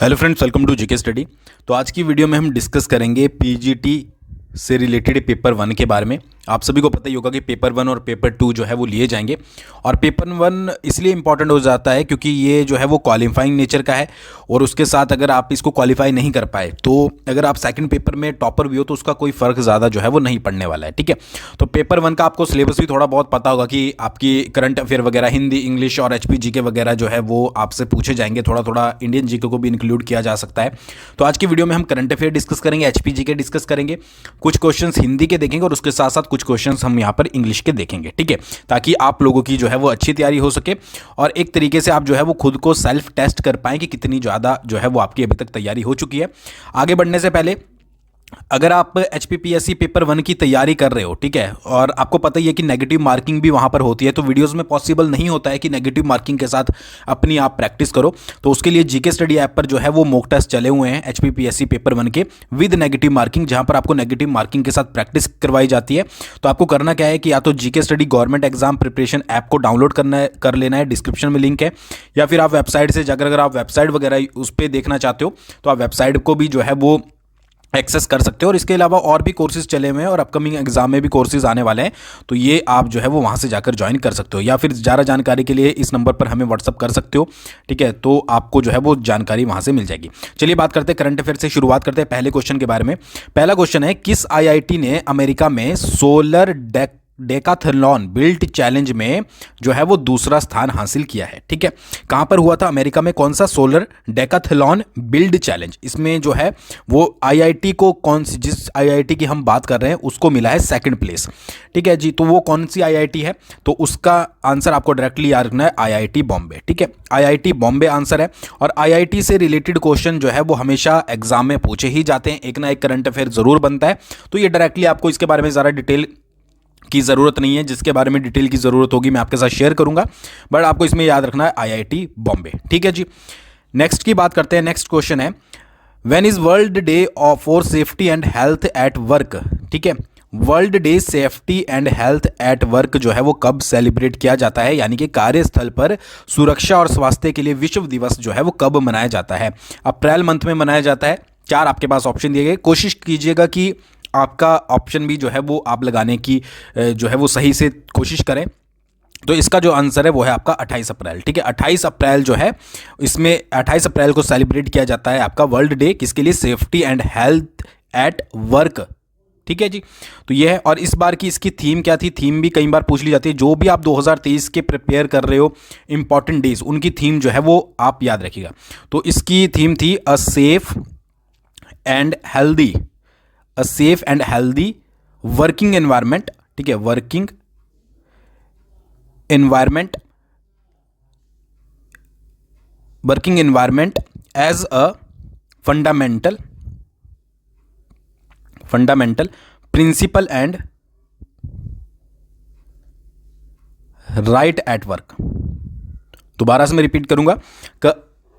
Hello friends, welcome to GK study. तो आज की वीडियो में हम डिस्कस करेंगे पीजीटी से रिलेटेड पेपर 1 के बारे में। आप सभी को पता ही होगा कि पेपर 1 और पेपर 2 जो है वो लिए जाएंगे। और पेपर 1 इसलिए इंपॉर्टेंट हो जाता है क्योंकि ये जो है वो क्वालिफाइंग नेचर का है, और उसके साथ अगर आप इसको क्वालिफाई नहीं कर पाए तो अगर आप सेकंड पेपर में टॉपर भी हो तो उसका कोई फ़र्क ज़्यादा जो है वो नहीं पड़ने वाला है। ठीक है, तो पेपर 1 का आपको सिलेबस भी थोड़ा बहुत पता होगा कि आपकी करंट अफेयर वगैरह हिंदी, इंग्लिश और एचपी जीके वगैरह जो है वो आपसे पूछे जाएंगे। थोड़ा थोड़ा इंडियन जीके को भी इंक्लूड किया जा सकता है। तो आज की वीडियो में हम करंट अफेयर डिस्कस करेंगे, एचपी जीके डिस्कस करेंगे, कुछ क्वेश्चंस हिंदी के देखेंगे और उसके साथ साथ कुछ क्वेश्चंस हम यहाँ पर इंग्लिश के देखेंगे। ठीक है, ताकि आप लोगों की जो है वो अच्छी तैयारी हो सके और एक तरीके से आप जो है वो खुद को सेल्फ टेस्ट कर पाएं कि कितनी ज़्यादा जो है वो आपकी अभी तक तैयारी हो चुकी है। आगे बढ़ने से पहले अगर आप एचपीपीएससी पेपर 1 की तैयारी कर रहे हो, ठीक है, और आपको पता ही है कि नेगेटिव मार्किंग भी वहाँ पर होती है, तो वीडियोस में पॉसिबल नहीं होता है कि नेगेटिव मार्किंग के साथ अपनी आप प्रैक्टिस करो। तो उसके लिए जीके स्टडी ऐप पर जो है वो मॉक टेस्ट चले हुए हैं एचपीपीएससी पेपर 1 के विद नेगेटिव मार्किंग, जहाँ पर आपको नेगेटिव मार्किंग के साथ प्रैक्टिस करवाई जाती है। तो आपको करना क्या है कि या तो GK study government exam preparation app को डाउनलोड कर लेना है, डिस्क्रिप्शन में लिंक है, या फिर आप वेबसाइट से जाकर अगर आप वेबसाइट वगैरह उस पर देखना चाहते हो तो आप वेबसाइट को भी जो है वो एक्सेस कर सकते हो। और इसके अलावा और भी कोर्सेज चले हुए हैं और अपकमिंग एग्जाम में भी कोर्सेज आने वाले हैं, तो ये आप जो है वो वहाँ से जाकर ज्वाइन कर सकते हो, या फिर ज़्यादा जानकारी के लिए इस नंबर पर हमें व्हाट्सअप कर सकते हो। ठीक है, तो आपको जो है वो जानकारी वहाँ से मिल जाएगी। चलिए बात करते हैं करंट अफेयर से, शुरुआत करते हैं पहले क्वेश्चन के बारे में। पहला क्वेश्चन है, किस आईआईटी ने अमेरिका में सोलर डेकाथलॉन बिल्ट चैलेंज में जो है वो दूसरा स्थान हासिल किया है? ठीक है, कहां पर हुआ था? अमेरिका में। कौन सा? Solar Decathlon build challenge. इसमें जो है वो आईआईटी को, कौन सी, जिस आईआईटी की हम बात कर रहे हैं उसको मिला है सेकंड प्लेस। ठीक है जी, तो वो कौन सी आईआईटी है? तो उसका आंसर आपको डायरेक्टली याद रखना है, आईआईटी बॉम्बे। ठीक है, आईआईटी बॉम्बे आंसर है। और आईआईटी से रिलेटेड क्वेश्चन जो है वो हमेशा एग्जाम में पूछे ही जाते हैं, एक ना एक करंट अफेयर जरूर बनता है। तो ये डायरेक्टली आपको इसके बारे में ज़्यादा डिटेल की ज़रूरत नहीं है, जिसके बारे में डिटेल की ज़रूरत होगी मैं आपके साथ शेयर करूंगा, बट आपको इसमें याद रखना है आईआईटी बॉम्बे। ठीक है जी, नेक्स्ट की बात करते हैं। नेक्स्ट क्वेश्चन है, when is world day for safety and health at work? ठीक है, world day safety and health at work जो है वो कब सेलिब्रेट किया जाता है, यानी कि कार्यस्थल पर सुरक्षा और स्वास्थ्य के लिए विश्व दिवस जो है वो कब मनाया जाता है? अप्रैल मंथ में मनाया जाता है। 4 आपके पास ऑप्शन दिए गए, कोशिश कीजिएगा कि आपका ऑप्शन भी जो है वो आप लगाने की जो है वो सही से कोशिश करें। तो इसका जो आंसर है वो है आपका 28 अप्रैल। ठीक है, 28 अप्रैल जो है, इसमें 28 अप्रैल को सेलिब्रेट किया जाता है आपका वर्ल्ड डे, किसके लिए? Safety and health at work. ठीक है जी, तो ये है। और इस बार की इसकी थीम क्या थी? थीम भी कई बार पूछ ली जाती है। जो भी आप 2023 के प्रिपेयर कर रहे हो इंपॉर्टेंट डेज, उनकी थीम जो है वो आप याद रखिएगा। तो इसकी थीम थी a safe and healthy working environment. ठीक है, working environment as a fundamental principle and right at work. दोबारा से मैं रिपीट करूंगा,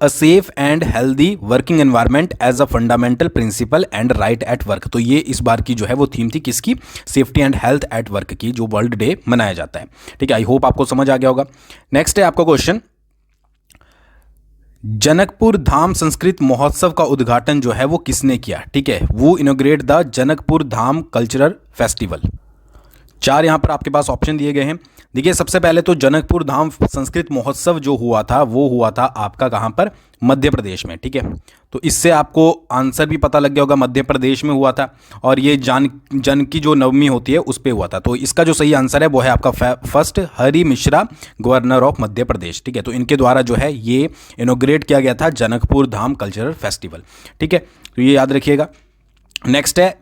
a safe and healthy working environment as a fundamental principle and right at work. तो ये इस बार की जो है वो थीम थी, किसकी? Safety and health at work की, जो वर्ल्ड डे मनाया जाता है। ठीक है, आई होप आपको समझ आ गया होगा। नेक्स्ट है आपका क्वेश्चन, जनकपुर धाम संस्कृत महोत्सव का उद्घाटन जो है वो किसने किया? ठीक है, वो इनोग्रेट the Janakpur Dham cultural festival. 4 यहां पर आपके पास ऑप्शन दिए गए हैं। देखिए, सबसे पहले तो जनकपुर धाम संस्कृत महोत्सव जो हुआ था वो हुआ था आपका कहां पर? मध्य प्रदेश में। ठीक है, तो इससे आपको आंसर भी पता लग गया होगा, मध्य प्रदेश में हुआ था। और ये जन की जो नवमी होती है उस पर हुआ था। तो इसका जो सही आंसर है वो है आपका first, Hari Mishra, governor of Madhya Pradesh. ठीक है, तो इनके द्वारा जो है ये इनोग्रेट किया गया था जनकपुर धाम कल्चरल फेस्टिवल। ठीक है, तो ये याद रखिएगा। नेक्स्ट है,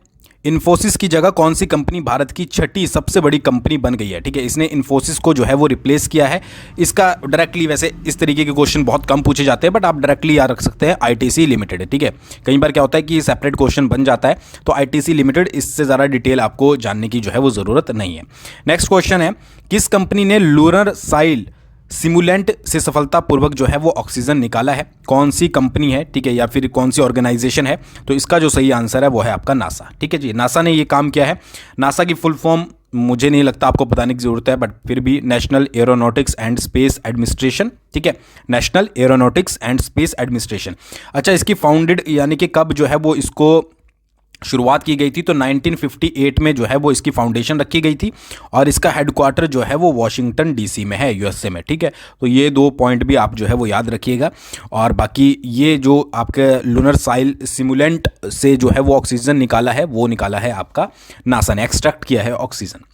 इन्फोसिस की जगह कौन सी कंपनी भारत की 6ठी सबसे बड़ी कंपनी बन गई है? ठीक है, इसने इन्फोसिस को जो है वो रिप्लेस किया है। इसका डायरेक्टली, वैसे इस तरीके के क्वेश्चन बहुत कम पूछे जाते हैं, बट आप डायरेक्टली याद रख सकते हैं आईटीसी लिमिटेड। ठीक है, कई बार क्या होता है कि सेपरेट क्वेश्चन बन जाता है, तो आईटीसी लिमिटेड, इससे ज़्यादा डिटेल आपको जानने की जो है वो ज़रूरत नहीं है। नेक्स्ट क्वेश्चन है, किस कंपनी ने लूनर साइल सिमुलेंट से सफलतापूर्वक जो है वो ऑक्सीजन निकाला है? कौन सी कंपनी है? ठीक है, या फिर कौन सी ऑर्गेनाइजेशन है? तो इसका जो सही आंसर है वो है आपका नासा। ठीक है जी, नासा ने ये काम किया है। नासा की फुल फॉर्म मुझे नहीं लगता आपको बताने की ज़रूरत है, बट फिर भी national aeronautics and space administration, ठीक है, national aeronautics and space administration. अच्छा, इसकी फाउंडेड यानी कि कब जो है वो इसको शुरुआत की गई थी, तो 1958 में जो है वो इसकी फाउंडेशन रखी गई थी और इसका हेडक्वार्टर जो है वो वॉशिंगटन डीसी में है, यूएसए में, ठीक है। तो ये 2 पॉइंट भी आप जो है वो याद रखिएगा। और बाकी ये जो आपके लूनर साइल सिमुलेंट से जो है वो ऑक्सीजन निकाला है, वो निकाला है आपका नासा ने, एक्सट्रैक्ट किया है ऑक्सीजन।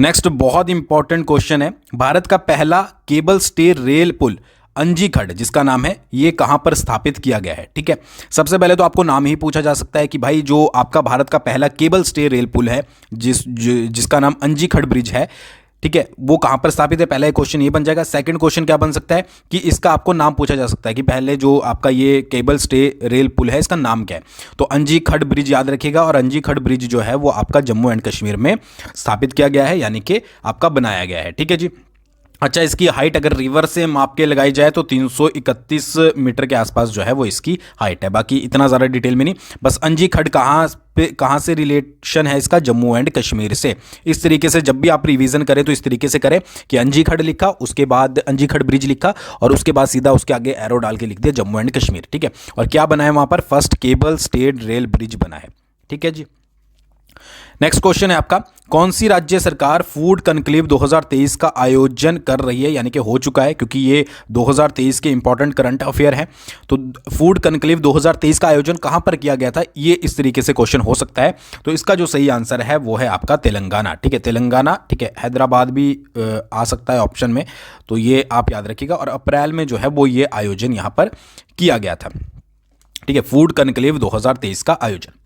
नेक्स्ट बहुत इंपॉर्टेंट क्वेश्चन है, भारत का पहला केबल स्टे रेल पुल अंजीखड़ जिसका नाम है, ये कहां पर स्थापित किया गया है, ठीक है। सबसे पहले तो आपको नाम ही पूछा जा सकता है कि भाई जो आपका भारत का पहला केबल स्टे रेल पुल है जिसका नाम अंजीखड़ ब्रिज है, ठीक है, वो कहां पर स्थापित है, पहला क्वेश्चन ये बन जाएगा। सेकंड क्वेश्चन क्या बन सकता है कि इसका आपको नाम पूछा जा सकता है कि पहले जो आपका ये केबल स्टे रेल पुल है इसका नाम क्या है, तो अंजीखड़ ब्रिज याद रखिएगा। और अंजीखड़ ब्रिज जो है वो आपका जम्मू एंड कश्मीर में स्थापित किया गया है, यानी कि आपका बनाया गया है, ठीक है जी। अच्छा, इसकी हाइट अगर रिवर से माप के लगाई जाए तो 331 मीटर के आसपास जो है वो इसकी हाइट है। बाकी इतना ज़्यादा डिटेल में नहीं, बस अंजीखड़ कहाँ से रिलेशन है इसका, जम्मू एंड कश्मीर से। इस तरीके से जब भी आप रिवीजन करें तो इस तरीके से करें कि अंजीखड़ लिखा, उसके बाद अंजीखड़ ब्रिज लिखा और उसके बाद सीधा उसके आगे एरो डाल के लिख दिया जम्मू एंड कश्मीर, ठीक है। और क्या बना है वहाँ पर, first cable stayed rail bridge बना है, ठीक है जी। नेक्स्ट क्वेश्चन है आपका, कौन सी राज्य सरकार फूड कनक्लेव 2023 का आयोजन कर रही है, यानी कि हो चुका है क्योंकि ये 2023 के इंपॉर्टेंट करंट अफेयर है। तो फूड कनक्लेव 2023 का आयोजन कहां पर किया गया था, ये इस तरीके से क्वेश्चन हो सकता है। तो इसका जो सही आंसर है वो है आपका तेलंगाना, ठीक है, तेलंगाना, ठीक है। हैदराबाद भी आ सकता है ऑप्शन में, तो ये आप याद रखिएगा। और अप्रैल में जो है वो ये आयोजन यहां पर किया गया था, ठीक है, फूड कनक्लेव 2023 का आयोजन।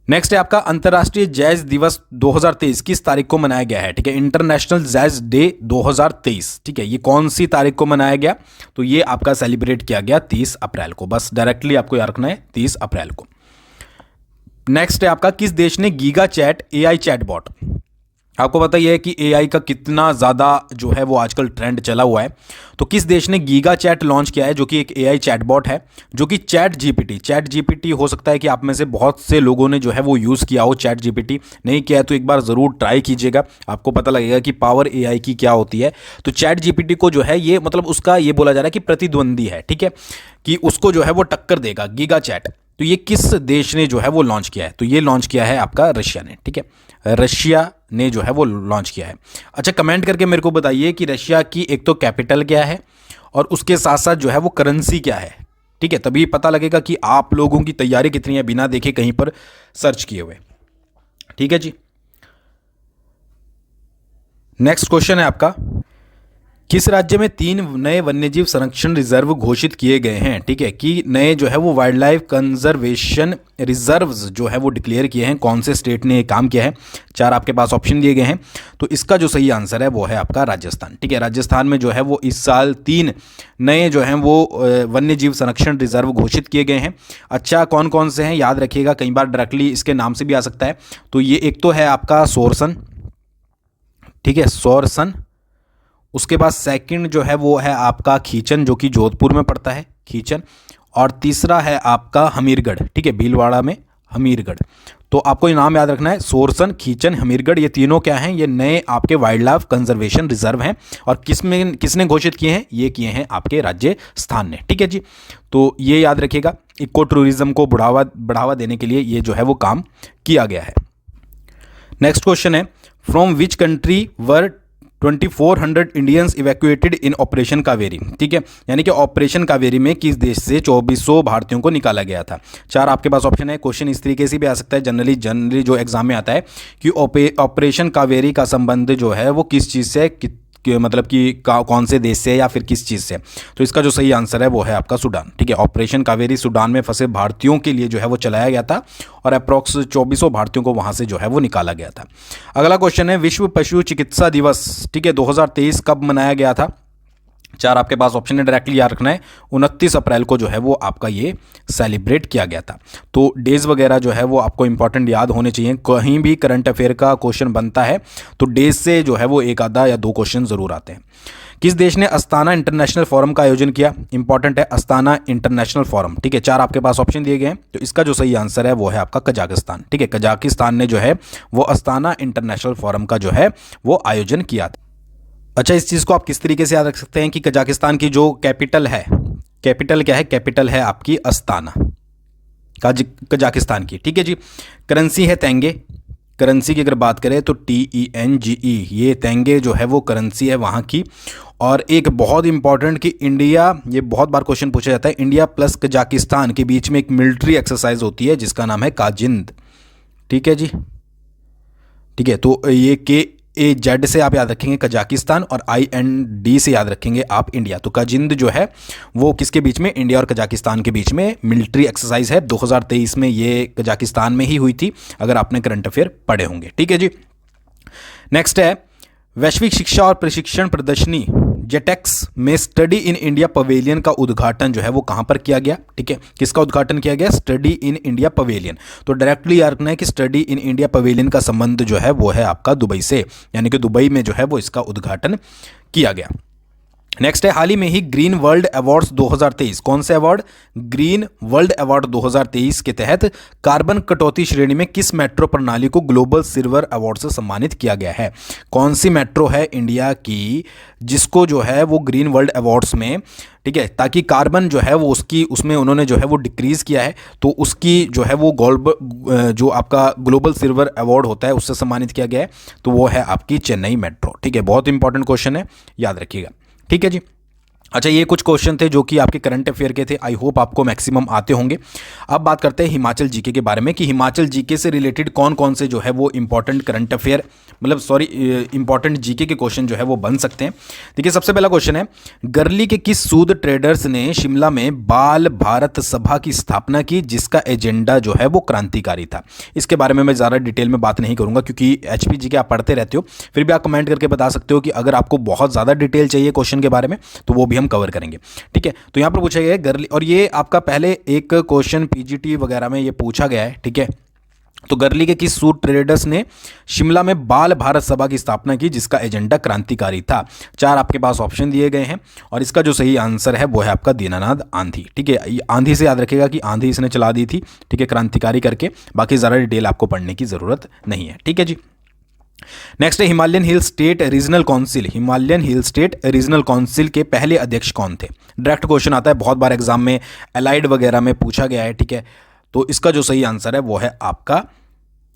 नेक्स्ट है आपका अंतर्राष्ट्रीय जैज दिवस 2023 किस तारीख को मनाया गया है, ठीक है, इंटरनेशनल जैज डे 2023, ठीक है। ये कौन सी तारीख को मनाया गया, तो ये आपका सेलिब्रेट किया गया 30 अप्रैल को, बस डायरेक्टली आपको याद रखना है 30 अप्रैल को। नेक्स्ट है आपका, किस देश ने गीगा चैट एआई चैटबॉट, आपको पता ही है कि एआई का कितना ज़्यादा जो है वो आजकल ट्रेंड चला हुआ है, तो किस देश ने गीगा चैट लॉन्च किया है जो कि एक एआई चैटबॉट है, जो कि चैट जीपीटी हो सकता है कि आप में से बहुत से लोगों ने जो है वो यूज़ किया हो चैट जीपीटी, नहीं किया है तो एक बार ज़रूर ट्राई कीजिएगा, आपको पता लगेगा कि पावर एआई की क्या होती है। तो चैट जीपीटी को जो है ये मतलब उसका ये बोला जा रहा है कि प्रतिद्वंदी है, ठीक है, कि उसको जो है वो टक्कर देगा गीगा चैट। तो ये किस देश ने जो है वो लॉन्च किया है, तो ये लॉन्च किया है आपका रशिया ने, ठीक है, रशिया ने जो है वो लॉन्च किया है। अच्छा, कमेंट करके मेरे को बताइए कि रशिया की एक तो कैपिटल क्या है और उसके साथ साथ जो है वो करेंसी क्या है, ठीक है, तभी पता लगेगा कि आप लोगों की तैयारी कितनी है बिना देखे कहीं पर सर्च किए हुए, ठीक है जी। नेक्स्ट क्वेश्चन है आपका, किस राज्य में 3 नए वन्यजीव संरक्षण रिजर्व घोषित किए गए हैं, ठीक है, कि नए जो है वो वाइल्ड लाइफ कंजर्वेशन रिजर्व्स जो है वो डिक्लेयर किए हैं, कौन से स्टेट ने ये काम किया है, 4 आपके पास ऑप्शन दिए गए हैं। तो इसका जो सही आंसर है वो है आपका राजस्थान, ठीक है, राजस्थान में जो है वो इस साल 3 नए जो हैं वो वन्यजीव संरक्षण रिजर्व घोषित किए गए हैं। अच्छा, कौन कौन से हैं याद रखिएगा, कई बार डायरेक्टली इसके नाम से भी आ सकता है। तो ये एक तो है आपका सोरसन, ठीक है, सोरसन, उसके बाद सेकंड जो है वो है आपका खीचन जो कि जोधपुर में पड़ता है, खीचन, और तीसरा है आपका हमीरगढ़, ठीक है, भीलवाड़ा में हमीरगढ़। तो आपको ये नाम याद रखना है, सोरसन, खीचन, हमीरगढ़, ये तीनों क्या हैं, ये नए आपके वाइल्ड लाइफ कंजर्वेशन रिजर्व हैं। और किसने घोषित किए हैं, ये किए हैं आपके राजस्थान ने, ठीक है जी। तो ये याद रखिएगा, इको टूरिज्म को बढ़ावा देने के लिए ये जो है वो काम किया गया है। नेक्स्ट क्वेश्चन है, from which country were 2400 Indians evacuated in operation Kaveri, ठीक है, यानी कि ऑपरेशन कावेरी में किस देश से 2400 भारतीयों को निकाला गया था। 4 आपके पास ऑप्शन है। क्वेश्चन इस तरीके से भी आ सकता है, जनरली जो एग्जाम में आता है कि ऑपरेशन कावेरी का संबंध जो है वो किस चीज़ से मतलब कि कौन से देश से या फिर किस चीज़ से। तो इसका जो सही आंसर है वो है आपका सूडान, ठीक है, ऑपरेशन कावेरी सूडान में फंसे भारतीयों के लिए जो है वो चलाया गया था और अप्रॉक्स 2400 भारतीयों को वहां से जो है वो निकाला गया था। अगला क्वेश्चन है, विश्व पशु चिकित्सा दिवस, ठीक है, 2023 कब मनाया गया था। 4 आपके पास ऑप्शन है, डायरेक्टली याद रखना है, 29 अप्रैल को जो है वो आपका ये सेलिब्रेट किया गया था। तो डेज वगैरह जो है वो आपको इंपॉर्टेंट याद होने चाहिए, कहीं भी करंट अफेयर का क्वेश्चन बनता है तो डेज से जो है वो एक आधा या 2 क्वेश्चन जरूर आते हैं। किस देश ने अस्ताना इंटरनेशनल फोरम का आयोजन किया? इंपॉर्टेंट है, अस्ताना इंटरनेशनल फोरम। ठीक है, 4 आपके पास ऑप्शन दिए गए हैं, तो इसका जो सही आंसर है वो है आपका कजाकिस्तान। ठीक है, कजाकिस्तान ने जो है वो अस्ताना इंटरनेशनल फोरम का जो है वो आयोजन किया था। अच्छा, इस चीज़ को आप किस तरीके से याद रख सकते हैं कि कजाकिस्तान की जो कैपिटल है, कैपिटल क्या है? कैपिटल है आपकी अस्ताना कजाकिस्तान की। ठीक है जी। करेंसी है तेंगे। करेंसी की अगर बात करें तो TENGE, ये तेंगे जो है वो करेंसी है वहाँ की। और एक बहुत इंपॉर्टेंट कि इंडिया, ये बहुत बार क्वेश्चन पूछा जाता है, इंडिया प्लस कजाकिस्तान के बीच में एक मिलिट्री एक्सरसाइज होती है जिसका नाम है काजिंद। ठीक है जी। ठीक है, तो ये KAZ से आप याद रखेंगे कजाकिस्तान और IND से याद रखेंगे आप इंडिया। तो काजिंद जो है वो किसके बीच में? इंडिया और कजाकिस्तान के बीच में मिलिट्री एक्सरसाइज है। 2023 में ये कजाकिस्तान में ही हुई थी, अगर आपने करंट अफेयर पढ़े होंगे। ठीक है जी। नेक्स्ट है वैश्विक शिक्षा और प्रशिक्षण प्रदर्शनी जेटेक्स में स्टडी इन इंडिया पवेलियन का उद्घाटन जो है वो कहां पर किया गया? ठीक है, किसका उद्घाटन किया गया? Study in India pavilion. तो डायरेक्टली याद रखना है कि स्टडी इन इंडिया पवेलियन का संबंध जो है वो है आपका दुबई से, यानी कि दुबई में जो है वो इसका उद्घाटन किया गया। नेक्स्ट है हाल ही में ही ग्रीन वर्ल्ड अवार्ड्स 2023, कौन से अवार्ड? ग्रीन वर्ल्ड अवार्ड 2023 के तहत कार्बन कटौती श्रेणी में किस मेट्रो प्रणाली को ग्लोबल सिल्वर अवार्ड से सम्मानित किया गया है? कौन सी मेट्रो है इंडिया की जिसको जो है वो ग्रीन वर्ल्ड अवार्ड्स में, ठीक है, ताकि कार्बन जो है वो उसमें उन्होंने जो है वो डिक्रीज किया है, तो उसकी जो है वो जो आपका ग्लोबल सिल्वर अवार्ड होता है उससे सम्मानित किया गया है, तो वो है आपकी चेन्नई मेट्रो। ठीक है, बहुत इंपॉर्टेंट क्वेश्चन है, याद रखिएगा। ठीक है जी। अच्छा, ये कुछ क्वेश्चन थे जो कि आपके करंट अफेयर के थे, आई होप आपको मैक्सिमम आते होंगे। अब बात करते हैं हिमाचल जीके के बारे में कि हिमाचल जीके से रिलेटेड कौन कौन से जो है वो इंपॉर्टेंट करंट अफेयर, मतलब सॉरी इंपॉर्टेंट जीके के क्वेश्चन जो है वो बन सकते हैं। देखिए, सबसे पहला क्वेश्चन है गर्ली के किस सूद ट्रेडर्स ने शिमला में बाल भारत सभा की स्थापना की जिसका एजेंडा जो है वो क्रांतिकारी था? इसके बारे में मैं ज़्यादा डिटेल में बात नहीं करूंगा क्योंकि HPG के आप पढ़ते रहते हो, फिर भी आप कमेंट करके बता सकते हो कि अगर आपको बहुत ज़्यादा डिटेल चाहिए क्वेश्चन के बारे में तो वो भी हम कवर करेंगे। ठीक है, तो यहां पर पूछा गया है गर्ली, और ये आपका पहले एक क्वेश्चन PGT वगैरह में ये पूछा गया है। ठीक है, तो गर्ली के किस सूट ट्रेडर्स ने शिमला में बाल भारत सभा की स्थापना की जिसका एजेंडा क्रांतिकारी था? 4 आपके पास ऑप्शन दिए गए हैं और इसका जो सही आंसर है वो है आपका दीनानाथ आंधी। ठीक है, आंधी से याद रखेगा कि आंधी इसने चला दी थी, ठीक है, क्रांतिकारी करके, बाकी ज़्यादा डिटेल आपको पढ़ने की ज़रूरत नहीं है। ठीक है जी। नेक्स्ट है Himalayan hill state regional council. Himalayan hill state regional council के पहले अध्यक्ष कौन थे? डायरेक्ट क्वेश्चन आता है, बहुत बार एग्जाम में एलाइड वगैरह में पूछा गया है। ठीक है, तो इसका जो सही आंसर है वो है आपका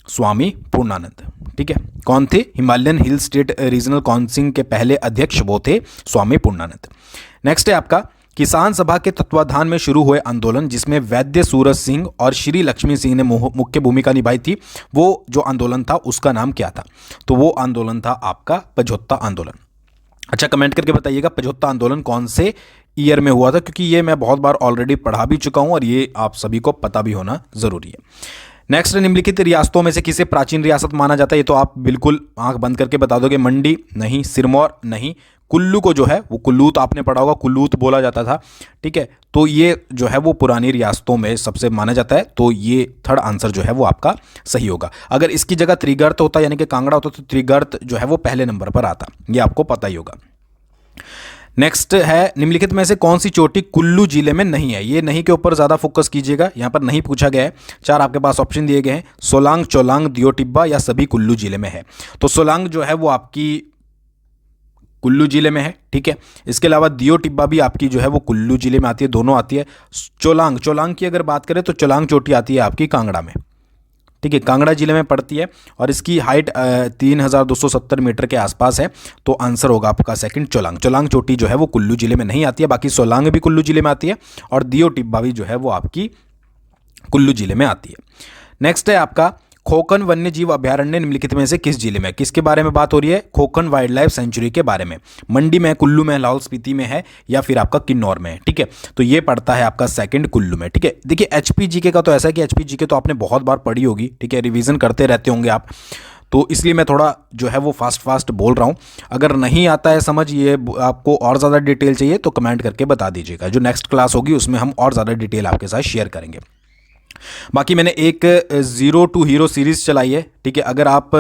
स्वामी पूर्णानंद। ठीक है, कौन थे? Himalayan hill state regional council के पहले अध्यक्ष वो थे स्वामी पूर्णानंद। नेक्स्ट है आपका किसान सभा के तत्वाधान में शुरू हुए आंदोलन जिसमें वैद्य सूरज सिंह और श्री लक्ष्मी सिंह ने मुख्य भूमिका निभाई थी, वो जो आंदोलन था उसका नाम क्या था? तो वो आंदोलन था आपका पझौता आंदोलन। अच्छा, कमेंट करके बताइएगा पझौता आंदोलन कौन से ईयर में हुआ था, क्योंकि ये मैं बहुत बार ऑलरेडी पढ़ा भी चुका हूं और ये आप सभी को पता भी होना जरूरी है। नेक्स्ट, निम्नलिखित रियासतों में से किसे प्राचीन रियासत माना जाता है? ये तो आप बिल्कुल आंख बंद करके बता दोगे। मंडी नहीं, सिरमौर नहीं, कुल्लू को जो है वो कुल्लूत आपने पढ़ा होगा, कुल्लूत बोला जाता था। ठीक है, तो ये जो है वो पुरानी रियासतों में सबसे माना जाता है, तो ये थर्ड आंसर जो है वो आपका सही होगा। अगर इसकी जगह त्रिगर्त होता यानी कि कांगड़ा होता तो त्रिगर्त जो है वो पहले नंबर पर आता, ये आपको पता ही होगा। नेक्स्ट है निम्नलिखित में से कौन सी चोटी कुल्लू जिले में नहीं है? ये नहीं के ऊपर ज्यादा फोकस कीजिएगा, यहां पर नहीं पूछा गया है। 4 आपके पास ऑप्शन दिए गए हैं, सोलांग, चोलांग, दियो टिब्बा या सभी कुल्लू जिले में है। तो सोलांग जो है वो आपकी कुल्लू जिले में है। ठीक है, इसके अलावा दियो टिब्बा भी आपकी जो है वो कुल्लू जिले में आती है, दोनों आती है। चोलांग की अगर बात करें तो चोलांग चोटी आती है आपकी कांगड़ा में। ठीक है, कांगड़ा जिले में पड़ती है और इसकी हाइट 3270 मीटर के आसपास है, तो आंसर होगा आपका सेकंड चोलांग। चोलांग चोटी जो है वो कुल्लू जिले में नहीं आती है, बाकी सोलांग भी कुल्लू जिले में आती है और दियो टिब्बा भी जो है वो आपकी कुल्लू जिले में आती है। नेक्स्ट है आपका खोखन वन्य जीव अभयारण्य निम्नलिखित में से किस जिले में? किसके बारे में बात हो रही है? खोखन वाइल्ड लाइफ सेंचुरी के बारे में। मंडी में, कुल्लू में, लाहौल स्पीति में है या फिर आपका किन्नौर में है। ठीक है, तो ये पड़ता है आपका सेकंड कुल्लू में। ठीक है, देखिए HPGK का तो ऐसा है कि HPGK तो आपने बहुत बार पढ़ी होगी, ठीक है, रिवीजन करते रहते होंगे आप, तो इसलिए मैं थोड़ा जो है वो फास्ट बोल रहा हूँ। अगर नहीं आता है समझ, ये आपको और ज़्यादा डिटेल चाहिए तो कमेंट करके बता दीजिएगा, जो नेक्स्ट क्लास होगी उसमें हम और ज़्यादा डिटेल आपके साथ शेयर करेंगे। बाकी मैंने एक जीरो टू हीरो सीरीज़ चलाई है, ठीक है। अगर आप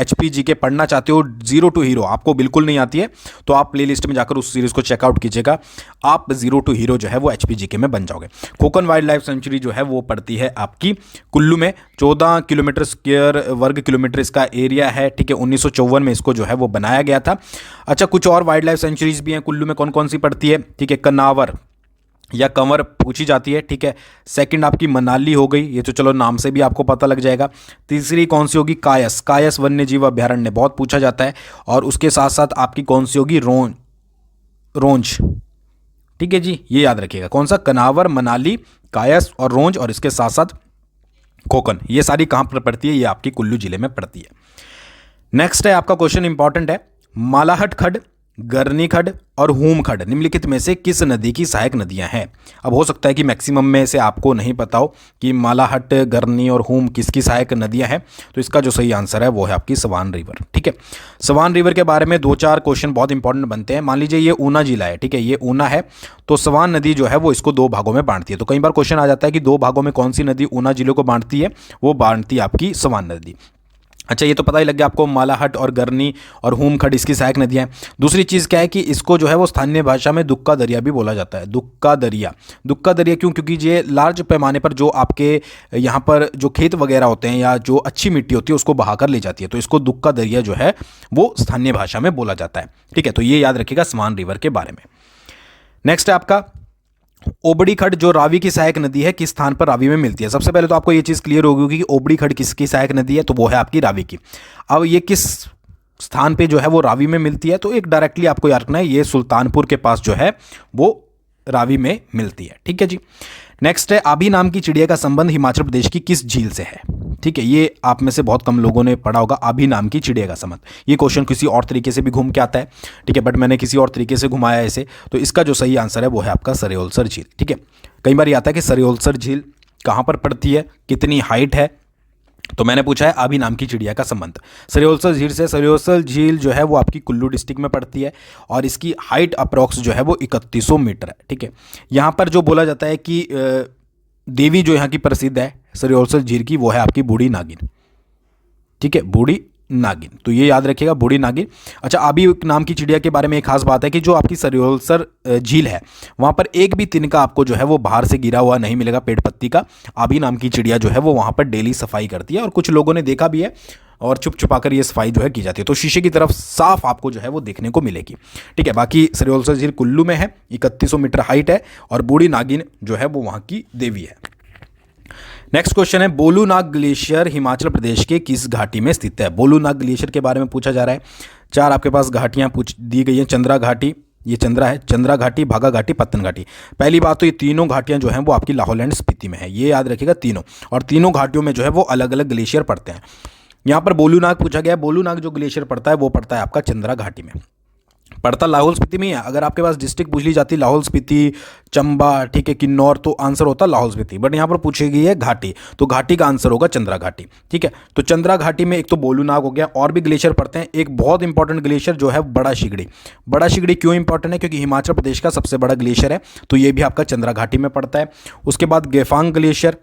HPG के पढ़ना चाहते हो जीरो टू हीरो, आपको बिल्कुल नहीं आती है, तो आप प्लेलिस्ट में जाकर उस सीरीज़ को चेकआउट कीजिएगा। आप जीरो टू हीरो जो है वो HPG के में बन जाओगे। खोखन वाइल्ड लाइफ सेंचुरी जो है वो पड़ती है आपकी कुल्लू में। 14 किलोमीटर स्क्वायर वर्ग किलोमीटर इसका एरिया है, ठीक है। 1954 में इसको जो है वो बनाया गया था। अच्छा, कुछ और वाइल्ड लाइफ सेंचुरीज भी हैं कुल्लू में। कौन कौन सी पड़ती है, ठीक है। कन्नावर या कंवर पूछी जाती है, ठीक है। सेकंड आपकी मनाली हो गई, ये तो चलो नाम से भी आपको पता लग जाएगा। तीसरी कौन सी होगी, कायस, कायस वन्य जीव अभ्यारण्य बहुत पूछा जाता है। और उसके साथ साथ आपकी कौन सी होगी, रोंज, ठीक है जी, ये याद रखिएगा। कौन सा, कनावर, मनाली, कायस और रोंज, और इसके साथ साथ खोखन, ये सारी कहाँ पर पड़ती है, ये आपकी कुल्लू जिले में पड़ती है। नेक्स्ट है आपका क्वेश्चन इंपॉर्टेंट है, मालाहट खड, गरनी खड और हूम खड निम्नलिखित में से किस नदी की सहायक नदियां हैं। अब हो सकता है कि मैक्सिमम में से आपको नहीं पता हो कि मालाहट, गरनी और हूम किसकी सहायक नदियां हैं, तो इसका जो सही आंसर है वो है आपकी स्वान रिवर, ठीक है। स्वान रिवर के बारे में 2-4 क्वेश्चन बहुत इंपॉर्टेंट बनते हैं। मान लीजिए ये ऊना जिला है, ठीक है, ये ऊना है, तो स्वान नदी जो है वो इसको 2 भागों में बांटती है। तो कई बार क्वेश्चन आ जाता है कि 2 भागों में कौन सी नदी ऊना जिले को बांटती है, वो बांटती है आपकी स्वान नदी। अच्छा, ये तो पता ही लग गया आपको, मालाहट और गरनी और हूम खड इसकी सहायक नदियाँ हैं। दूसरी चीज़ क्या है कि इसको जो है वो स्थानीय भाषा में दुक्का दरिया भी बोला जाता है। दुक्का दरिया, दुक्का दरिया क्यों, क्योंकि ये लार्ज पैमाने पर जो आपके यहाँ पर जो खेत वगैरह होते हैं या जो अच्छी मिट्टी होती है उसको बहाकर ले जाती है, तो इसको दुक्का दरिया जो है वो स्थानीय भाषा में बोला जाता है, ठीक है। तो ये याद रखिएगा स्वान रिवर के बारे में। नेक्स्ट है आपका ओबड़ी खड, जो रावी की सहायक नदी है, किस स्थान पर रावी में मिलती है। सबसे पहले तो आपको ये चीज़ क्लियर होगी कि ओबड़ी खड किसकी सहायक नदी है, तो वो है आपकी रावी की। अब ये किस स्थान पे जो है वो रावी में मिलती है, तो एक डायरेक्टली आपको याद रखना है, ये सुल्तानपुर के पास जो है वो रावी में मिलती है, ठीक है जी। नेक्स्ट है, आभी नाम की चिड़िया का संबंध हिमाचल प्रदेश की किस झील से है, ठीक है। ये आप में से बहुत कम लोगों ने पढ़ा होगा, आभी नाम की चिड़िया का संबंध। ये क्वेश्चन किसी और तरीके से भी घूम के आता है, ठीक है, बट मैंने किसी और तरीके से घुमाया है इसे। तो इसका जो सही आंसर है वो है आपका सरियोलसर झील, ठीक है। कई बार ये आता है कि सरियोलसर झील कहाँ पर पड़ती है, कितनी हाइट है, तो मैंने पूछा है आभी नाम की चिड़िया का संबंध सरियोलसर झील से। सरियोलसर झील जो है वो आपकी कुल्लू डिस्ट्रिक्ट में पड़ती है और इसकी हाइट अप्रॉक्स जो है वो 3100 मीटर है, ठीक है। यहाँ पर जो बोला जाता है कि देवी जो यहाँ की प्रसिद्ध है सरियोलसर झील की, वो है आपकी बूढ़ी नागिन, ठीक है, बूढ़ी नागिन, तो ये याद रखिएगा, बूढ़ी नागिन। अच्छा, आभी नाम की चिड़िया के बारे में एक खास बात है कि जो आपकी सरियोलसर झील है वहाँ पर एक भी तिनका आपको जो है वो बाहर से गिरा हुआ नहीं मिलेगा पेड़ पत्ती का। आभी नाम की चिड़िया जो है वो वहाँ पर डेली सफाई करती है और कुछ लोगों ने देखा भी है और छुप छुपाकर ये सफाई जो है की जाती है, तो शीशे की तरफ साफ आपको जो है वो देखने को मिलेगी, ठीक है। बाकी सरियोलसर झील कुल्लू में है, 3100 मीटर हाइट है और बूढ़ी नागिन जो है वो वहाँ की देवी है। नेक्स्ट क्वेश्चन है, बोलूनाग ग्लेशियर हिमाचल प्रदेश के किस घाटी में स्थित है। बोलूनाग ग्लेशियर के बारे में पूछा जा रहा है। 4 आपके पास घाटियां दी गई हैं, चंद्रा घाटी, ये चंद्रा है, चंद्रा घाटी, भागा घाटी, पत्तन घाटी। पहली बात तो ये तीनों घाटियां जो हैं वो आपकी लाहौल एंड स्पीति में है, ये याद रखिएगा तीनों, और तीनों घाटियों में जो है वो अलग अलग ग्लेशियर पड़ते हैं। यहाँ पर बोलूनाग पूछा गया, बोलूनाग जो ग्लेशियर पड़ता है वो पड़ता है आपका चंद्रा घाटी में, पड़ता लाहौल स्पीति में ही है। अगर आपके पास डिस्ट्रिक्ट पूछ ली जाती लाहौल स्पीति, चंबा, ठीक है, किन्नौर, तो आंसर होता लाहौल स्पीति, बट यहाँ पर पूछी गई है घाटी, तो घाटी का आंसर होगा चंद्रा घाटी, ठीक है। तो चंद्रा घाटी में एक तो बोलूनाग हो गया, और भी ग्लेशियर पड़ते हैं। एक बहुत इंपॉर्टेंट ग्लेशियर जो है बड़ा शिगड़ी। बड़ा शिगड़ी क्यों इंपॉर्टेंट है, क्योंकि हिमाचल प्रदेश का सबसे बड़ा ग्लेशियर है, तो ये भी आपका चंद्रा घाटी में पड़ता है। उसके बाद गेफांग ग्लेशियर,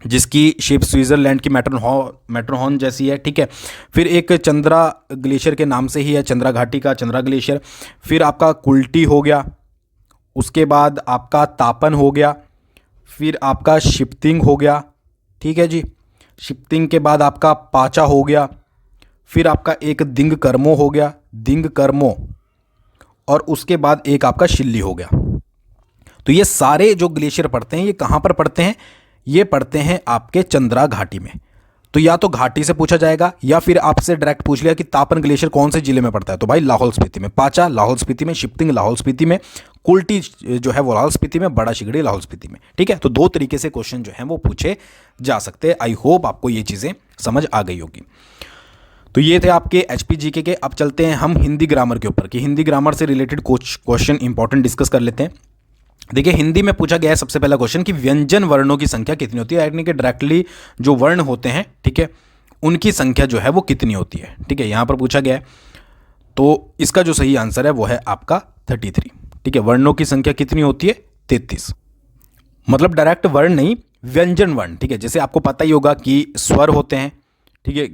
जिसकी शेप स्विट्जरलैंड की मैटरहॉर्न जैसी है, ठीक है। फिर एक चंद्रा ग्लेशियर के नाम से ही है चंद्रा घाटी का चंद्रा ग्लेशियर। फिर आपका कुल्टी हो गया, उसके बाद आपका तापन हो गया, फिर आपका शिप्तिंग हो गया, ठीक है जी। शिप्तिंग के बाद आपका पाचा हो गया, फिर आपका एक दिंग कर्मो हो गया, दिंग कर्मो, और उसके बाद एक आपका शिल्ली हो गया। तो ये सारे जो ग्लेशियर पड़ते हैं ये कहाँ पर पड़ते हैं, ये पड़ते हैं आपके चंद्रा घाटी में। तो या तो घाटी से पूछा जाएगा या फिर आपसे डायरेक्ट पूछ लिया कि तापन ग्लेशियर कौन से जिले में पड़ता है, तो भाई लाहौल स्पीति में, पाचा लाहौल स्पीति में, शिप्तिंग लाहौल स्पीति में, कुल्टी जो है वो लाहौल स्पीति में, बड़ा शिगड़ी लाहौल स्पीति में, ठीक है। तो 2 तरीके से क्वेश्चन जो है वो पूछे जा सकते हैं। आई होप आपको ये चीज़ें समझ आ गई होगी। तो ये थे आपके HPGK के। अब चलते हैं हम हिंदी ग्रामर के ऊपर कि हिंदी ग्रामर से रिलेटेड कुछ क्वेश्चन इंपॉर्टेंट डिस्कस कर लेते हैं। देखिए, हिंदी में पूछा गया है सबसे पहला क्वेश्चन कि व्यंजन वर्णों की संख्या कितनी होती है, यानी कि डायरेक्टली जो वर्ण होते हैं, ठीक है, उनकी संख्या जो है वो कितनी होती है, ठीक है, यहाँ पर पूछा गया है। तो इसका जो सही आंसर है वो है आपका 33, ठीक है। वर्णों की संख्या कितनी होती है, 33, मतलब डायरेक्ट वर्ण नहीं, व्यंजन वर्ण, ठीक है, जैसे आपको पता ही होगा कि स्वर होते हैं, ठीक है,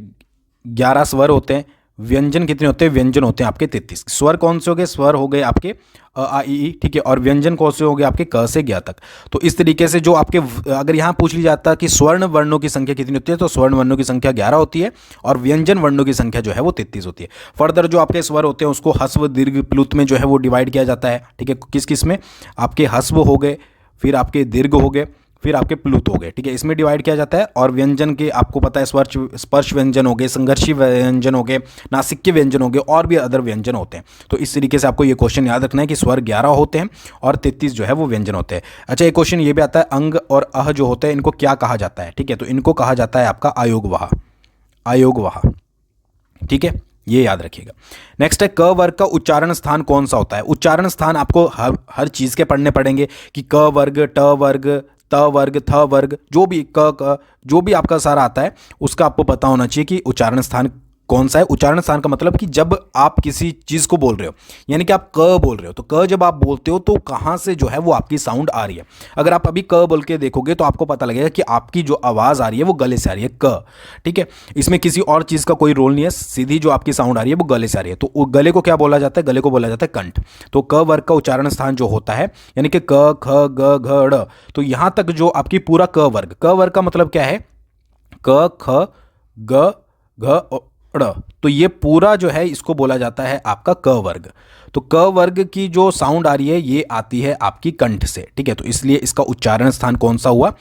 11 स्वर होते हैं। व्यंजन कितने होते हैं? व्यंजन होते हैं आपके 33। स्वर कौन से हो गए? स्वर हो गए आपके अ आ इ ई, ठीक है, और व्यंजन कौन से हो गए आपके क से ज्ञ तक। तो इस तरीके से जो आपके अगर यहाँ पूछ ली जाता कि स्वर्ण वर्णों की संख्या कितनी होती है, तो स्वर्ण वर्णों की संख्या 11 होती है और व्यंजन वर्णों की संख्या जो है वो 33 होती है। फर्दर जो आपके स्वर होते हैं उसको ह्रस्व दीर्घ प्लुत में जो है वो डिवाइड किया जाता है, ठीक है, किस किस में? आपके ह्रस्व हो गए, फिर आपके दीर्घ हो गए, फिर आपके प्लुत हो गए, ठीक है, इसमें डिवाइड किया जाता है। और व्यंजन के आपको पता है स्पर्श व्यंजन हो गए, संघर्षी व्यंजन हो गए, नासिक्य व्यंजन हो गए, और भी अदर व्यंजन होते हैं। तो इस तरीके से आपको ये क्वेश्चन याद रखना है कि स्वर 11 होते हैं और 33 जो है वो व्यंजन होते हैं। अच्छा, एक क्वेश्चन ये भी आता है, अंग और अह जो होते हैं इनको क्या कहा जाता है, ठीक है, तो इनको कहा जाता है आपका आयोगवाह, आयोगवाह, ठीक है, ये याद रखिएगा। नेक्स्ट है, क वर्ग का उच्चारण स्थान कौन सा होता है? उच्चारण स्थान आपको हर चीज़ के पढ़ने पड़ेंगे कि क वर्ग, ट वर्ग, त वर्ग, थ वर्ग, जो भी क जो भी आपका सारा आता है उसका आपको पता होना चाहिए कि उच्चारण स्थान कौन सा है। उच्चारण स्थान का मतलब कि जब आप किसी चीज़ को बोल रहे हो, यानी कि आप क बोल रहे हो, तो क जब आप बोलते हो तो कहाँ से जो है वो आपकी साउंड आ रही है। अगर आप अभी क बोल के देखोगे तो आपको पता लगेगा कि आपकी जो आवाज़ आ रही है वो गले से आ रही है, क, ठीक है, इसमें किसी और चीज़ का कोई रोल नहीं है, सीधी जो आपकी साउंड आ रही है वो गले से आ रही है। तो गले को क्या बोला जाता है? गले को बोला जाता है कंठ। तो क वर्ग का उच्चारण स्थान जो होता है, यानी कि क, ख, ग, घ, ड़, तो यहाँ तक जो आपकी पूरा क वर्ग का मतलब क्या है? क, ख, ग, घ, ड़, तो ये पूरा जो है इसको बोला जाता है आपका क वर्ग। तो क वर्ग की जो साउंड आ रही है ये आती है आपकी कंठ से, ठीक है, तो इसलिए इसका उच्चारण स्थान कौन सा हुआ?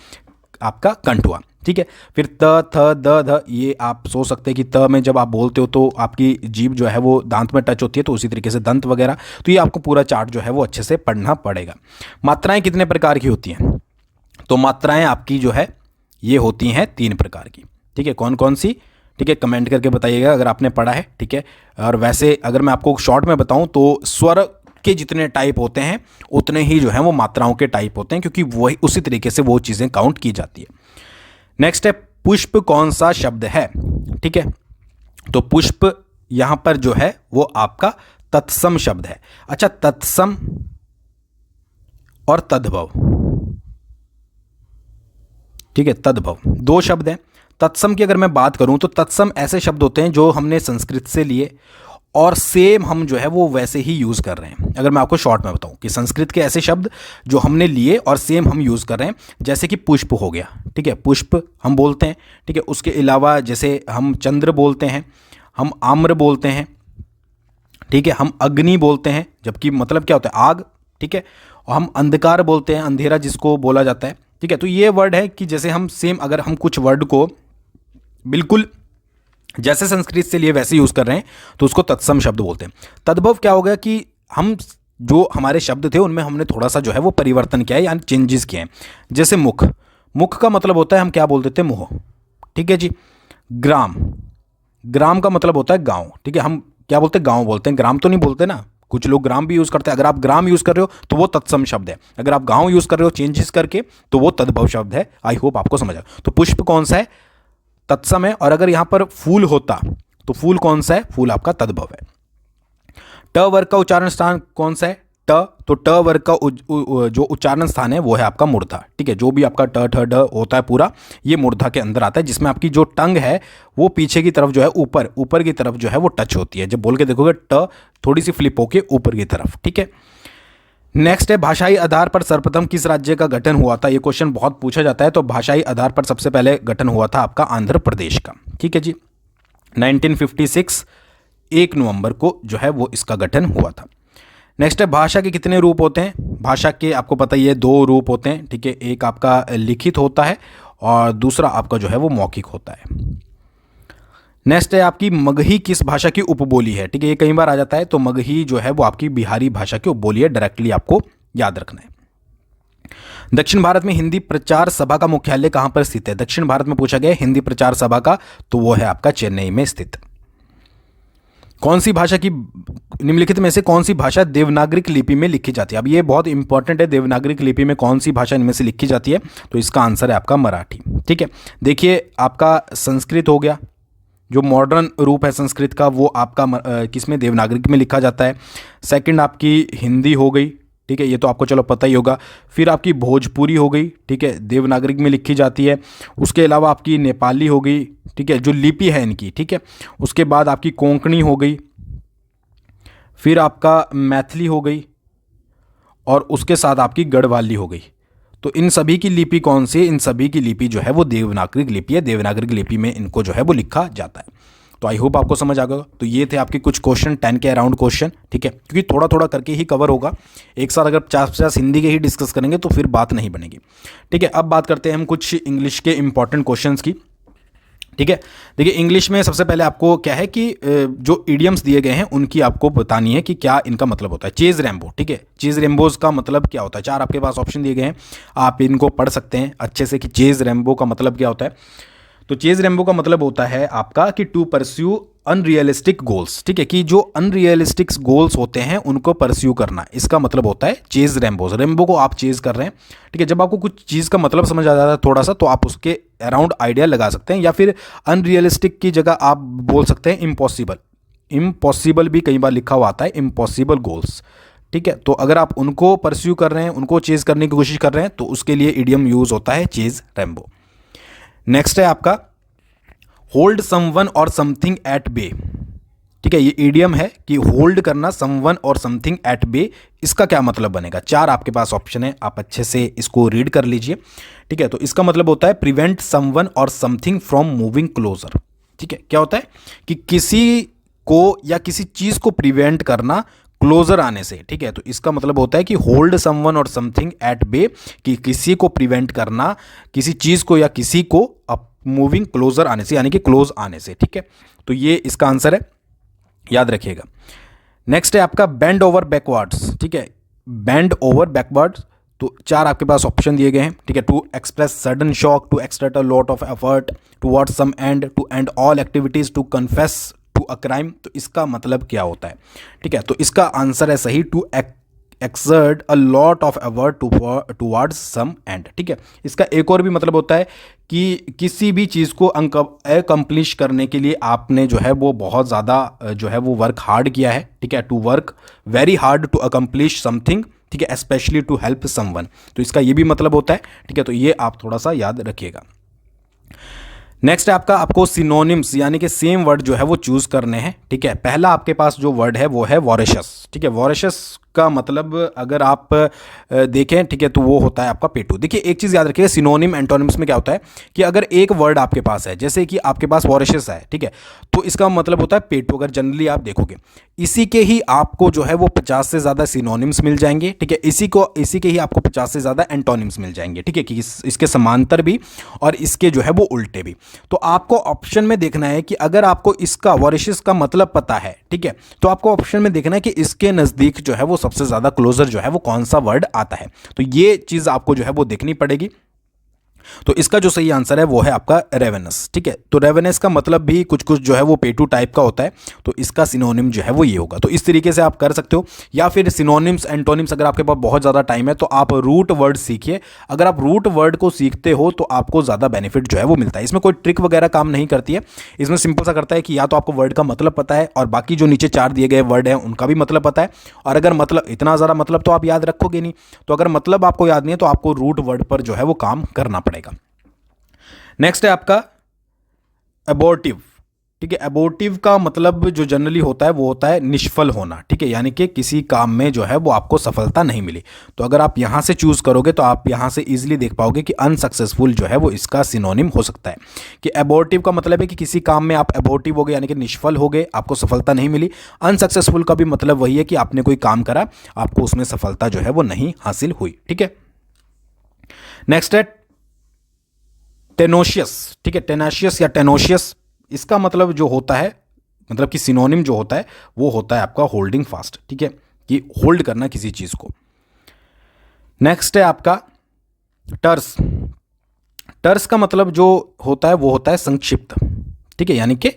आपका कंठ हुआ, ठीक है। फिर त, थ, द, ध, ये आप सोच सकते हैं कि त में जब आप बोलते हो तो आपकी जीभ जो है वो दांत में टच होती है, तो उसी तरीके से दंत वगैरह, तो ये आपको पूरा चार्ट जो है वो अच्छे से पढ़ना पड़ेगा। मात्राएं कितने प्रकार की होती हैं? तो मात्राएं आपकी जो है ये होती हैं 3 प्रकार की, ठीक है, कौन कौन सी? ठीक है, कमेंट करके बताइएगा अगर आपने पढ़ा है, ठीक है। और वैसे अगर मैं आपको शॉर्ट में बताऊं तो स्वर के जितने टाइप होते हैं उतने ही जो है वो मात्राओं के टाइप होते हैं, क्योंकि वही उसी तरीके से वो चीज़ें काउंट की जाती है। नेक्स्ट है, पुष्प कौन सा शब्द है? ठीक है, तो पुष्प यहां पर जो है वो आपका तत्सम शब्द है। अच्छा, तत्सम और तद्भव, ठीक है, तद्भव 2 शब्द हैं। तत्सम की अगर मैं बात करूं तो तत्सम ऐसे शब्द होते हैं जो हमने संस्कृत से लिए और सेम हम जो है वो वैसे ही यूज़ कर रहे हैं। अगर मैं आपको शॉर्ट में बताऊं कि संस्कृत के ऐसे शब्द जो हमने लिए और सेम हम यूज़ कर रहे हैं, जैसे कि पुष्प हो गया, ठीक है, पुष्प हम बोलते हैं, ठीक है। उसके अलावा जैसे हम चंद्र बोलते हैं, हम आम्र बोलते हैं, ठीक है, हम अग्नि बोलते हैं, जबकि मतलब क्या होता है? आग, ठीक है, और हम अंधकार बोलते हैं, अंधेरा जिसको बोला जाता है, ठीक है। तो ये वर्ड है कि जैसे हम सेम अगर हम कुछ वर्ड को बिल्कुल जैसे संस्कृत से लिए वैसे यूज़ कर रहे हैं तो उसको तत्सम शब्द बोलते हैं। तद्भव क्या हो गया कि हम जो हमारे शब्द थे उनमें हमने थोड़ा सा जो है वो परिवर्तन किया है, यानी चेंजेस किए हैं। जैसे मुख, मुख का मतलब होता है हम क्या बोलते थे? मुंह, ठीक है जी। ग्राम, ग्राम का मतलब होता है गांव, ठीक है, हम क्या बोलते हैं? गांव बोलते हैं, ग्राम तो नहीं बोलते ना, कुछ लोग ग्राम भी यूज़ करते हैं। अगर आप ग्राम यूज़ कर रहे हो तो वो तत्सम शब्द है, अगर आप गांव यूज़ कर रहे हो चेंजेस करके तो वो तद्भव शब्द है। आई होप आपको समझ आया। तो पुष्प कौन सा है? तत्सम है। और अगर यहां पर फूल होता तो फूल कौन सा है? फूल आपका तद्भव है। ट वर्ग का उच्चारण स्थान कौन सा है? ट, तो ट वर्ग का जो उच्चारण स्थान है वो है आपका मूर्धा, ठीक है। जो भी आपका ट, ठ, ड होता है पूरा ये मूर्धा के अंदर आता है, जिसमें आपकी जो टंग है वो पीछे की तरफ जो है ऊपर की तरफ जो है वो टच होती है। जब बोल के देखोगे ट थोड़ी सी फ्लिप होके ऊपर की तरफ, ठीक है। नेक्स्ट है, भाषाई आधार पर सर्वप्रथम किस राज्य का गठन हुआ था? ये क्वेश्चन बहुत पूछा जाता है। तो भाषाई आधार पर सबसे पहले गठन हुआ था आपका आंध्र प्रदेश का, ठीक है जी। 1956 1 नवंबर को जो है वो इसका गठन हुआ था। नेक्स्ट है, भाषा के कितने रूप होते हैं? भाषा के आपको पता ही है 2 रूप होते हैं, ठीक है। एक आपका लिखित होता है और दूसरा आपका जो है वो मौखिक होता है। नेक्स्ट है आपकी मगही किस भाषा की उपबोली है? ठीक है, ये कई बार आ जाता है। तो मगही जो है वो आपकी बिहारी भाषा की उपबोली है, डायरेक्टली आपको याद रखना है। दक्षिण भारत में हिंदी प्रचार सभा का मुख्यालय कहां पर स्थित है? दक्षिण भारत में पूछा गया हिंदी प्रचार सभा का, तो वो है आपका चेन्नई में स्थित। कौन सी भाषा की निम्नलिखित में से कौन सी भाषा देवनागरिक लिपि में लिखी जाती है? अब ये बहुत इंपॉर्टेंट है, देवनागरिक लिपि में कौन सी भाषा इनमें से लिखी जाती है? तो इसका आंसर है आपका मराठी, ठीक है। देखिए, आपका संस्कृत हो गया, जो मॉडर्न रूप है संस्कृत का वो आपका किस में? देवनागरिक में लिखा जाता है। सेकंड आपकी हिंदी हो गई, ठीक है, ये तो आपको चलो पता ही होगा। फिर आपकी भोजपुरी हो गई, ठीक है, देवनागरिक में लिखी जाती है। उसके अलावा आपकी नेपाली हो गई, ठीक है, जो लिपि है इनकी, ठीक है। उसके बाद आपकी कोंकणी हो गई, फिर आपका मैथिली हो गई, और उसके साथ आपकी गढ़वाली हो गई। तो इन सभी की लिपि कौन सी है? इन सभी की लिपि जो है वो देवनागरिक लिपि है। देवनागरिक लिपि में इनको जो है वो लिखा जाता है। तो आई होप आपको समझ आ गया। तो ये थे आपके कुछ क्वेश्चन, 10 के अराउंड क्वेश्चन, ठीक है, क्योंकि थोड़ा थोड़ा करके ही कवर होगा। एक साथ अगर 50-50 हिंदी के ही डिस्कस करेंगे तो फिर बात नहीं बनेगी, ठीक है। अब बात करते हैं हम कुछ इंग्लिश के इंपॉर्टेंट क्वेश्चंस की, ठीक है। देखिए इंग्लिश में सबसे पहले आपको क्या है कि जो इडियम्स दिए गए हैं उनकी आपको बतानी है कि क्या इनका मतलब होता है। चेज रैम्बो, ठीक है, चेज रैम्बोज का मतलब क्या होता है? 4 आपके पास ऑप्शन दिए गए हैं, आप इनको पढ़ सकते हैं अच्छे से कि चेज रैम्बो का मतलब क्या होता है। तो चेज रैम्बो का मतलब होता है आपका कि टू परस्यू अनरियलिस्टिक गोल्स, ठीक है, कि जो अनरियलिस्टिक गोल्स होते हैं उनको परस्यू करना, इसका मतलब होता है चेज रैम्बोज। रैम्बो को आप चेज कर रहे हैं, ठीक है। जब आपको कुछ चीज़ का मतलब समझ आ जाता है थोड़ा सा, तो आप उसके अराउंड आइडिया लगा सकते हैं, या फिर अनरियलिस्टिक की जगह आप बोल सकते हैं इम्पॉसिबल। इम्पॉसिबल भी कई बार लिखा हुआ आता है, इम्पॉसिबल गोल्स, ठीक है। तो अगर आप उनको परस्यू कर रहे हैं, उनको चेज करने की कोशिश कर रहे हैं, तो उसके लिए इडियम यूज होता है चेज रैम्बो। नेक्स्ट है आपका होल्ड समवन और समथिंग एट बे, ठीक है। ये ईडियम है कि होल्ड करना समवन और समथिंग एट बे, इसका क्या मतलब बनेगा? 4 आपके पास ऑप्शन है, आप अच्छे से इसको रीड कर लीजिए, ठीक है। तो इसका मतलब होता है प्रिवेंट समवन और समथिंग फ्रॉम मूविंग क्लोजर, ठीक है। क्या होता है कि किसी को या किसी चीज को प्रिवेंट करना क्लोजर आने से, ठीक है। तो इसका मतलब होता है कि होल्ड समवन और समथिंग एट बे, कि किसी को प्रिवेंट करना, किसी चीज को या किसी को मूविंग क्लोजर आने से, यानी कि क्लोज आने से, ठीक है। तो ये इसका आंसर है, याद रखिएगा। नेक्स्ट है आपका बेंड ओवर बैकवर्ड्स, ठीक है, बेंड ओवर बैकवर्ड्स। तो 4 आपके पास ऑप्शन दिए गए हैं, ठीक है। To express sudden shock, to exert a lot of effort, towards some end, to end all activities, to confess to a crime. तो इसका मतलब क्या होता है, ठीक है। तो इसका आंसर है सही to exert a lot of effort towards some end, ठीक है। इसका एक और भी मतलब होता है कि किसी भी चीज़ को अकम्प्लिश करने के लिए आपने जो है वो बहुत ज़्यादा जो है वो वर्क हार्ड किया है, ठीक है। To work very hard to accomplish something, ठीक है, स्पेशली टू हेल्प समवन। तो इसका ये भी मतलब होता है, ठीक है। तो ये आप थोड़ा सा याद रखिएगा। नेक्स्ट है आपको सिनोनिम्स यानी कि सेम वर्ड जो है वो चूज करने हैं, ठीक है। पहला आपके पास जो वर्ड है वो है वॉरेशस, ठीक है। वॉरेशस का मतलब अगर आप देखें, ठीक है, तो वो होता है आपका पेटू। देखिए एक चीज़ याद रखिए, सिनोनिम एंटोनिम्स में क्या होता है कि अगर एक वर्ड आपके पास है, जैसे कि आपके पास वॉरेशस है, ठीक है, तो इसका मतलब होता है पेटू। अगर जनरली आप देखोगे इसी के ही आपको जो है वो 50 से ज़्यादा सिनोनिम्स मिल जाएंगे, ठीक है। इसी के ही आपको 50 से ज़्यादा एंटोनिम्स मिल जाएंगे, ठीक है, कि इसके समांतर भी और इसके जो है वो उल्टे भी। तो आपको ऑप्शन में देखना है कि अगर आपको इसका वॉरेशस का मतलब पता है, ठीक है, तो आपको ऑप्शन में देखना है कि इसके नज़दीक जो है वो सबसे ज़्यादा क्लोजर जो है वो कौन सा वर्ड आता है। तो ये चीज़ आपको जो है वो देखनी पड़ेगी। तो इसका जो सही आंसर है वो है आपका रेवेनस, ठीक है। तो रेवेनस का मतलब भी कुछ कुछ जो है वो पेटू टाइप का होता है, तो इसका सिनोनिम जो है वो ये होगा। तो इस तरीके से आप कर सकते हो, या फिर सिनोनिम्स एंटोनिम्स अगर आपके पास बहुत ज़्यादा टाइम है तो आप रूट वर्ड सीखिए। अगर आप रूट वर्ड को सीखते हो तो आपको ज़्यादा बेनिफिट जो है वो मिलता है। इसमें कोई ट्रिक वगैरह काम नहीं करती है, इसमें सिंपल सा करता है कि या तो आपको वर्ड का मतलब पता है और बाकी जो नीचे 4 दिए गए वर्ड हैं उनका भी मतलब पता है, और अगर मतलब इतना ज़्यादा मतलब तो आप याद रखोगे नहीं, तो अगर मतलब आपको याद नहीं है तो आपको रूट वर्ड पर जो है वो काम करना पड़ेगा। नेक्स्ट है आपका एबॉर्टिव, ठीक है। एबॉर्टिव का मतलब जो जनरली होता है वो होता है निष्फल होना, ठीक है, यानी कि किसी काम में जो है वो आपको सफलता नहीं मिली। तो अगर आप यहां से चूज करोगे तो आप यहां से इजीली देख पाओगे कि अनसक्सेसफुल जो है वो इसका सिनोनिम हो सकता है। कि एबॉर्टिव का मतलब है कि किसी काम में आप एबॉर्टिव हो गए, यानी कि निष्फल हो गए, आपको सफलता नहीं मिली। अनसक्सेसफुल का भी मतलब वही है कि आपने कोई काम करा, आपको उसमें सफलता जो है वो नहीं हासिल हुई, ठीक है। नेक्स्ट है टेनोशियस, ठीक है, टेनाशियस या टेनोशियस। इसका मतलब जो होता है, मतलब कि सिनोनिम जो होता है वो होता है आपका होल्डिंग फास्ट, ठीक है, कि होल्ड करना किसी चीज को। नेक्स्ट है आपका टर्स। टर्स का मतलब जो होता है वो होता है संक्षिप्त, ठीक है, यानी कि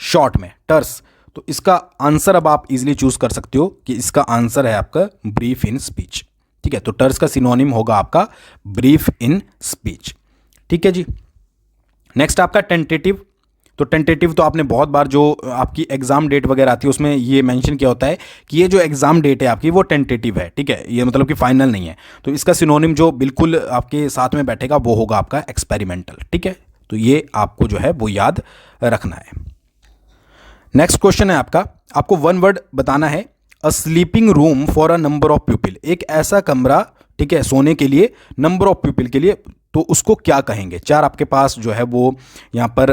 शॉर्ट में टर्स। तो इसका आंसर अब आप इजीली चूज कर सकते हो कि इसका आंसर है आपका ब्रीफ इन स्पीच, ठीक है। तो टर्स का सिनोनिम होगा आपका ब्रीफ इन स्पीच, ठीक है जी। नेक्स्ट आपका टेंटेटिव, तो टेंटेटिव तो आपने बहुत बार जो आपकी एग्ज़ाम डेट वगैरह आती है उसमें ये मेंशन किया होता है कि ये जो एग्ज़ाम डेट है आपकी वो टेंटेटिव है, ठीक है, ये मतलब कि फाइनल नहीं है। तो इसका सिनोनिम जो बिल्कुल आपके साथ में बैठेगा वो होगा आपका एक्सपेरिमेंटल, ठीक है। तो ये आपको जो है वो याद रखना है। नेक्स्ट क्वेश्चन है आपको वन वर्ड बताना है, अ sleeping room for a number of people, एक ऐसा कमरा, ठीक है, सोने के लिए, नंबर ऑफ पीपल के लिए, तो उसको क्या कहेंगे। चार आपके पास जो है वो यहाँ पर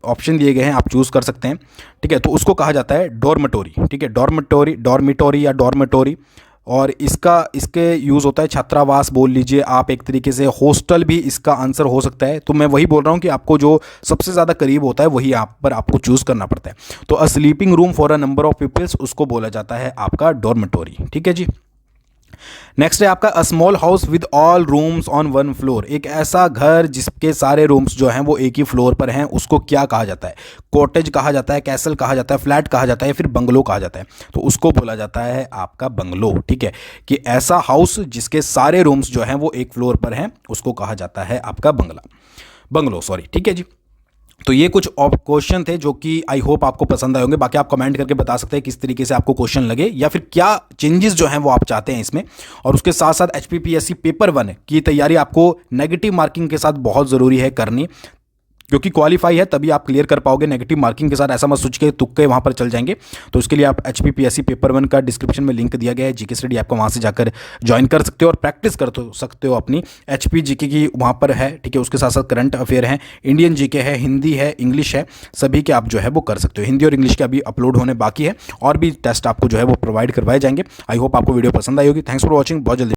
ऑप्शन दिए गए हैं, आप चूज़ कर सकते हैं, ठीक है। तो उसको कहा जाता है डॉर्मेटोरी, ठीक है, डॉर्मेटोरी या डॉर्मेटोरी। और इसके यूज़ होता है छात्रावास बोल लीजिए आप, एक तरीके से हॉस्टल भी इसका आंसर हो सकता है। तो मैं वही बोल रहा हूँ कि आपको जो सबसे ज़्यादा करीब होता है वही यहाँ पर आपको चूज़ करना पड़ता है। तो a sleeping room for a number of peoples, उसको बोला जाता है आपका डॉर्मेटोरी, ठीक है जी। नेक्स्ट है आपका a small house with all rooms on one floor, एक ऐसा घर जिसके सारे रूम्स जो हैं वो एक ही फ्लोर पर हैं, उसको क्या कहा जाता है। कॉटेज कहा जाता है, कैसल कहा जाता है, फ्लैट कहा जाता है, फिर बंगलो कहा जाता है। तो उसको बोला जाता है आपका बंगलो, ठीक है, कि ऐसा हाउस जिसके सारे रूम्स जो हैं वो एक फ्लोर पर हैं, उसको कहा जाता है आपका बंगलो, सॉरी, ठीक है जी। तो ये कुछ क्वेश्चन थे जो कि आई होप आपको पसंद आए होंगे। बाकी आप कमेंट करके बता सकते हैं किस तरीके से आपको क्वेश्चन लगे या फिर क्या चेंजेस जो हैं वो आप चाहते हैं इसमें। और उसके साथ साथ HPPSC पेपर 1 की तैयारी आपको नेगेटिव मार्किंग के साथ बहुत ज़रूरी है करनी, क्योंकि क्वालिफाई है तभी आप क्लियर कर पाओगे। नेगेटिव मार्किंग के साथ ऐसा मत सोच के तुक्के वहाँ पर चल जाएंगे। तो इसके लिए आप HPPSC पेपर 1 का डिस्क्रिप्शन में लिंक दिया गया है, GK स्टडी, आपको वहाँ से जाकर ज्वाइन कर सकते हो और प्रैक्टिस कर सकते हो अपनी। HP GK की वहाँ पर है, ठीक है। उसके साथ साथ करंट अफेयर हैं, इंडियन GK है, हिंदी है, इंग्लिश है, सभी के आप जो है वो कर सकते हो। हिंदी और इंग्लिश के अभी अपलोड होने बाकी है और भी टेस्ट आपको जो है वो प्रोवाइड करवाए जाएंगे। आई होप आपको वीडियो पसंद आई होगी। थैंक्स फॉर वॉचिंग, बहुत जल्दी